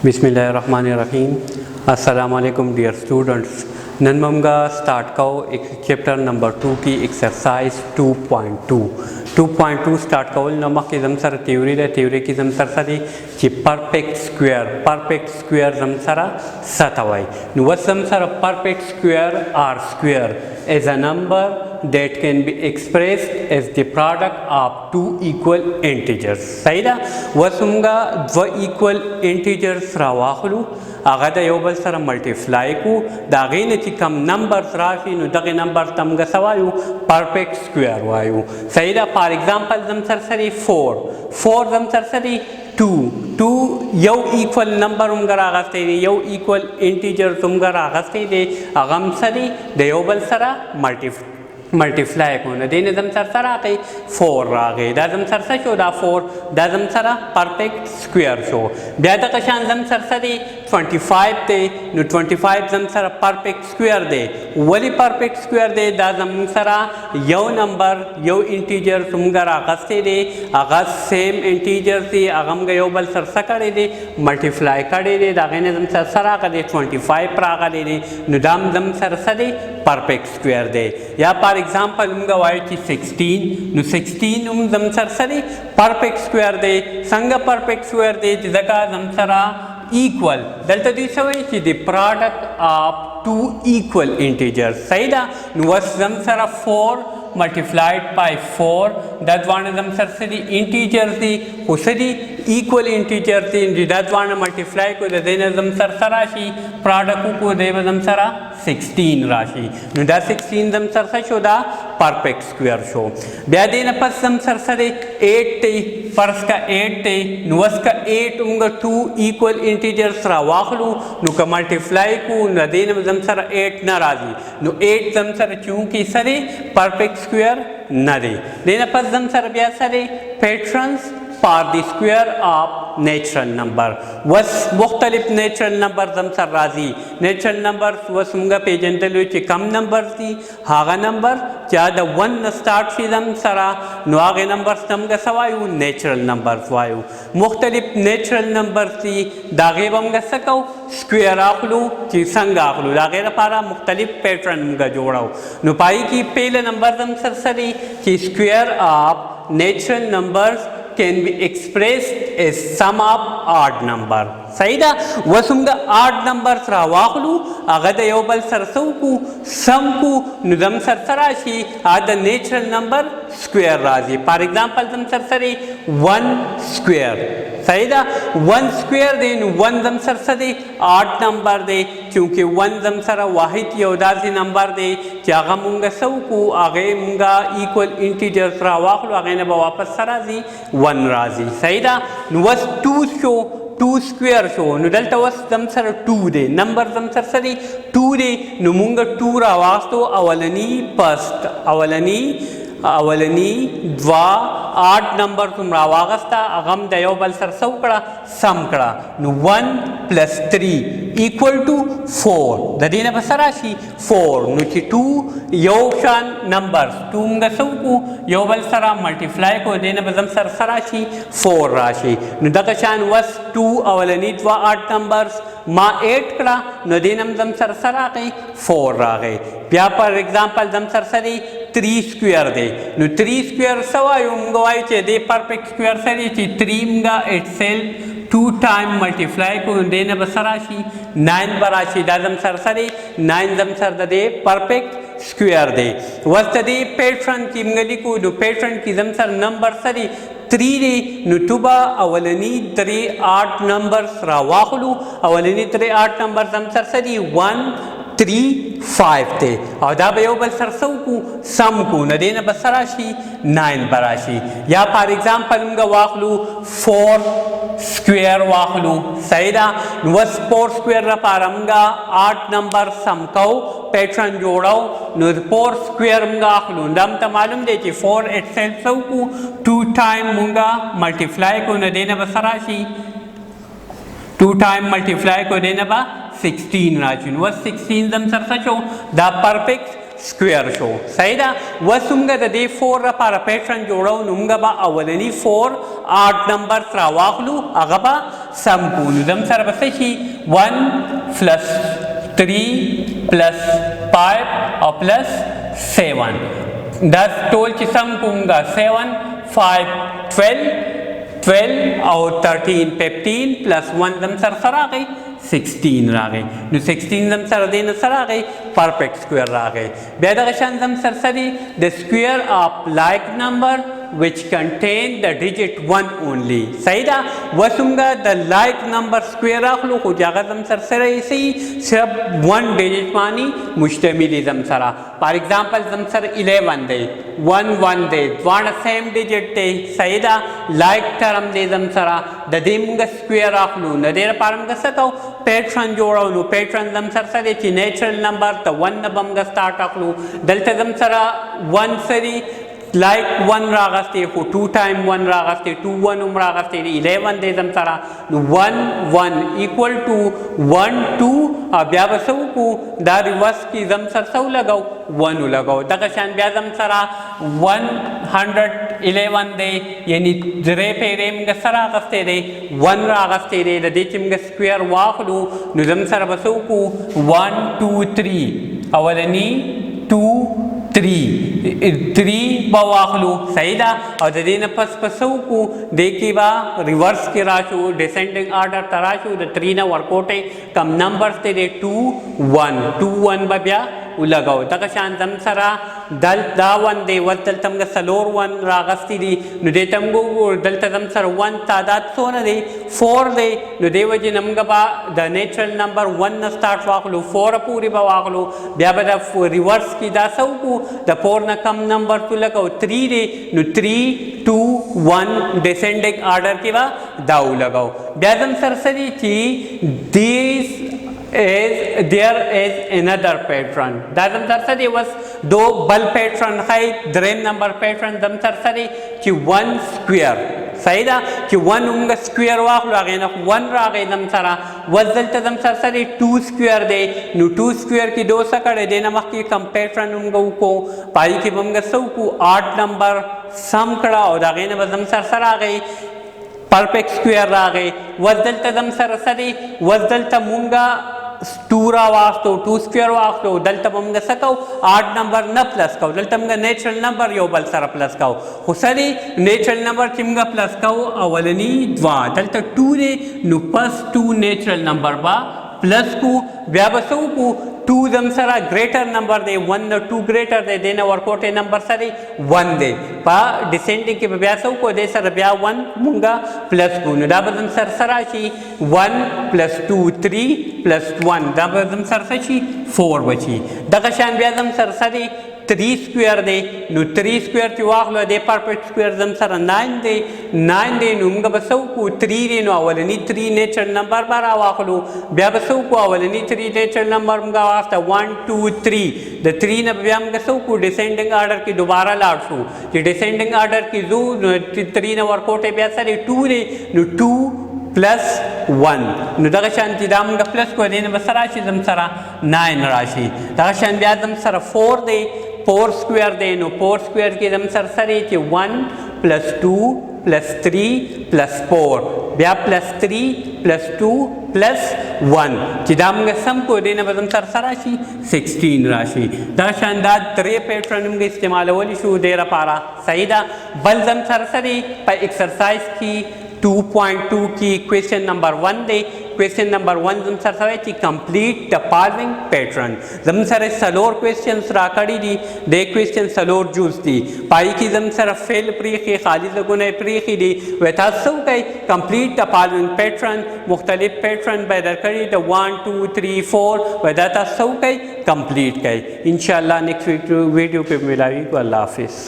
बिस्मिल्लाहिर्रहमानिर्रहीम। अस्सलाम वालेकुम डियर स्टूडेंट्स। नन ममगा स्टार्ट कहो एक चैप्टर नंबर 2 की एक्सरसाइज 2.2 स्टार्ट कहो नमक की जम सर थ्योरी की जम सर सदी कि परफेक्ट स्क्वायर जम सरा सतवाई नुवस जम सर perfect square are square is a number that can be expressed as the product of two equal integers. सही दा वसुमगा दो equal integers रावाखलू आगा दा योबल सर मल्टीप्लाई को दागे ने चिकम नंबर्स राशि नु दगे नंबर तमगा सवायु परफेक्ट स्क्वायर वायु सही दा फॉर एग्जांपल जम सर सरी 4 जम सर सरी 2 यौ इक्वल नंबर उमगर आगस्ते दे यौ इक्वल इंटीजर तुमगर आगस्ते दे अगम सरी देयोबल सरा मल्टीप्लाई को न देने दम सर सरा के 4 रागे दाजम सर सा शो दा 4 दाजम सरा परफेक्ट स्क्वायर शो ब्यादा कशान दम सर सरी 25 ते नु 25 दम सरा परफेक्ट स्क्वायर दे वली परफेक्ट स्क्वायर दे दाजम सरा यौ नंबर यौ इंटीजर तुमगर आगस्ते दे आगस सेम इंटीजर से अगम गयो बल सर सा करे दे मल्टीप्लाई करे दे दागे ने दम सर सरा का दे 25 प्रागा दे नु दाम दम सर सरी परफेक्ट स्क्वायर दे या पर एग्जांपल उमगा वाई की 16 नु 16 उम दम सर सरी परफेक्ट स्क्वायर दे संग परफेक्ट स्क्वायर दे जका दम सरा equal delta this away ki the product of two equal integers सही दा was them sara 4 multiplied by 4 that one of them sir the integers the usadi equal integers the that one multiply ko the then them sir rashi product ko de them sara 16 rashi nu da 16 them sir shoda perfect square show bya dena pas them sir 8 te first ka 8 te nu was ka 8 unga 2 equal integers ra wakhlu nu ka multiply ko na dena them sir 8 na razi nu 8 them sir chunki sare perfect square na de dena pas them sir bya sare patrons for the square of natural number was मुख्तलिफ natural number जम सर राजी natural number वस मुंगा पेजेंटल चे कम नंबर थी हागा नंबर क्या द 1 स्टार्ट सी जम सरा नो आगे नंबर तम का सवायु नेचुरल नंबर वायु मुख्तलिफ नेचुरल नंबर थी दागे बम का सकौ स्क्वायर आखलू ची संग आखलू दागे पारा मुख्तलिफ पैटर्न मुंगा जोड़ाओ नो पाई की पहले नंबर जम सर सरी की square of natural numbers can be expressed as sum of odd number सही दा वसुमगा odd numbers रावाखलू अगद योबल सरसौ को सम को निदम सरसराशी आद नेचुरल नंबर स्क्वायर राजी फॉर एग्जांपल दम सरसरी 1 स्क्वायर सही दा 1 स्क्वायर दे 1 दम सरसदे odd नंबर दे क्योंकि 1 दम सरा वाहिद योदासी नंबर दे क्या मुंगा सौ को आगे मुंगा इक्वल इंटीजर्स रावाखलू आगे ने वापस सराजी 1 राजी सही दा वस 2 शो 2 स्क्वायर शो नु डेल्टा वस दम सर 2 दे नंबर दम सर सरी 2 दे नु मुंगा 2 रावास्तो अवलनी द्वा 8 नंबर तुम रावागस्ता अगम दयो बल सर सौकड़ा समकड़ा नु 1 + 3 equal to 4 ददीना बसराशी 4 नु ची 2 योशान नंबर्स 2 मुंगा सौकू यो बल सरा मल्टीप्लाई को देना बदम सर सराशी 4 राशि नु दकशान वस 2 अवलनी द्वा 8 नंबर्स मा 8 कड़ा नु दीनम दम सर सरा गई 4 रा गई प्या पर एग्जांपल दम सर सरी 3 स्क्वायर दे नु 3 स्क्वायर सवायु मुंगवाई चे दे परफेक्ट स्क्वायर सरी ची 3 मुंगा इटसेल्फ 2 टाइम मल्टीप्लाई को देने बसराशी 9 बराशी दादम सर सरी 9 दम सर दे परफेक्ट स्क्वायर दे वस्त दे पैटर्न की मंगली को नु पैटर्न की दम सर नंबर सरी 3 दे नु तुबा अवलनी 3 8 नंबर्स रावाखलू अवलनी 3 8 नंबर दम सर सरी 1 3 5 ते और दा बयो बल सरसौ को सम को न देना बसराशी 9 बराशी या फॉर एग्जांपल उनका वाखलू 4 स्क्वायर वाखलू सहीदा वस 4 स्क्वायर रा पारमगा 8 नंबर सम को पैटर्न जोड़ाओ नु 4 स्क्वायर मुंगा आखलू दम त मालूम दे कि 4 इटसेल्फ सौ को 2 टाइम मुंगा मल्टीप्लाई को न देना बसराशी 2 टाइम मल्टीप्लाई को देना बा 16 राशि was 16 दम सर सचो the perfect سکویر شو صحیح ده. اوس موږ د دې 4 لپاره پیټرن جوړو نو موږ به اولني 4 8 نمبرز راواخلو هغه به سم کو. نو زم سره به څه شي 1 پلس 3 پلس 5 او پلس 7 دا ټول چې سم کومګه 7 5 12 او 13 15 پلس 1 زم سره راغی 16 راغی. نو 16 زم سره دی نه سره راغی پرفیکټ سکویر راغی. بیا دغه شان زم سره سره د سکویر اف لایک نمبر which contain the digit 1 only صحیح ده. وسمګه د لایک نمبر سکویر اخلو خو هغه زم سره سره یې صرف 1 ډیجټ باندې مشتمل زم سره. فار ایگزامپل زم سره 11 دی 1 1 دی دواړه سیم ډیجټ دی صحیح ده. لایک ټرم دی زم سره د دې موږ سکویر اخلو نه ډیر پاره موږ څه کوو پیټرن جوړو. نو پیټرن زم سره سره چې نیچرل نمبر ته 1 نه بمګ سٹارټ اخلو دلته زم سره 1 سری like 1 راغسته خو 2 ټایم 1 راغسته 2 1 هم راغسته 11 دی زم سره. نو 1 1 equal to 1 2 بیا به څه وکړو دا ریورس کې زم سره څه لګاو 1 لګاو. دغه شان بیا زم سره 111 دی یعنی درې پیرې موږ سره راغسته دی 1 راغسته دی د دې چې موږ سکویر واخلو نو زم سره به څه وکړو 1 2 3 اولني 2 3 به واخلو صحیح ده. او د دې نه پس پسو کو د کې با ریورس کې راشو ډیسنډینګ آرډر ته راشو د 3 نه ورکوټې کم نمبرز ته دی 2 1 2 1 به بیا ولګاو. دغه شان زم سره دا 1 دی ودلته موږ سلور 1 راغستی دي نو دې ته موږ دلته زم سره 1 تعداد څونه دی 4 دی. نو دې وجې نه موږ به د نیچرل نمبر 1 نه سٹارټ واخلو 4 پورې به واخلو بیا به د ریورس کې دا څه وکړو د 4 نه کم نمبر تو لګاو 3 دی نو 3 2 1 ډیسنډینګ آرډر کې به دا ولګاو. بیا زم سره سری چې دیز there is another patron دا زم سره سری وس دو بل پیټرن خای دریم نمبر پیټرن زم سره سری چې 1 سکویر صحیح ده چې 1 موږ سکویر واخلو هغې نه 1 راغی زم سره وس دلته زم سره سری 2 سکویر دی نو 2 سکویر کې 2 څه کړی دی نه مخکې کم پیټرن موږ وکړو پای کې به موږ څه وکړو 8 نمبر سم کړه او د هغې نه به زم سره سره راغی پرفیکټ سکویر راغی. وس دلته زم سره سری وس دلته مونږه 2 را واخلو 2 سکویر واخلو دلته به موږ څه کوو 8 نمبر نه پلس کوو دلته موږ نیچرل نمبر یو بل سره پلس کوو خو سری نیچرل نمبر چې موږ پلس کوو اولني 2 دلته 2 دی نو پس 2 نیچرل نمبر به پلس کو بیا به څه وکړو 2 زم سره ګریټر نمبر دی 1 نه 2 ګریټر دی دې نه ورکوټې نمبر سره 1 دی په ډیسنډینګ کې به بیا څه وکړو دې سره بیا 1 مونږه پلس کو نو دا به زم سره سره شي 1 پلس 2 3 پلس 1 دا به زم سره شي 4 بچي. دغه شان بیا زم سره سره 3 سکویر دی نو 3 سکویر چې واخلو د پرفیکټ سکویر زم سره 9 دی 9 دی نو موږ به څه وکړو 3 دی نو اولني 3 نیچرل نمبر به راواخلو بیا به څه وکړو اولني 3 نیچرل نمبر موږ واخته 1 2 3 د 3 نه بیا موږ څه وکړو ډیسنډینګ آرډر کې دوباره لاړ شو چې ډیسنډینګ آرډر کې ځو نو 3 نه ورکوټې بیا سره 2 دی نو 2 پلس 1 نو دغه شان چې دا موږ پلس کو دی نو به سره راشي زم سره 9 راشي. دغه شان بیا زم سره 4 دی 4 سکویر دی نو 4 سکویر کې زم سره سره چې 1 پلس 2 پلس 3 پلس 4 بیا پلس 3 پلس 2 پلس 1 چې دا موږ سم کو دی نه به زم سره سره راشي 16 راشي. دغه شان دا درې پیټرن موږ استعمالولی شو ډېره پاره صحیح ده. بل زم سره سره په ایکسرسایز کې 2.2 کی question number 1 دی question number 1 زم سره سره چې complete the following pattern زم سره سلور questions را کړی دي د question سلور جوز دي پای کې زم سره فیل پریخي خالی لګونه پریخي دي و تاسو کوي complete the following pattern مختلف pattern به درکړي د 1 2 3 4 و دا تاسو کوي complete کوي ان شاء الله نیکسٹ ویډیو په ملاوي کو الله حافظ.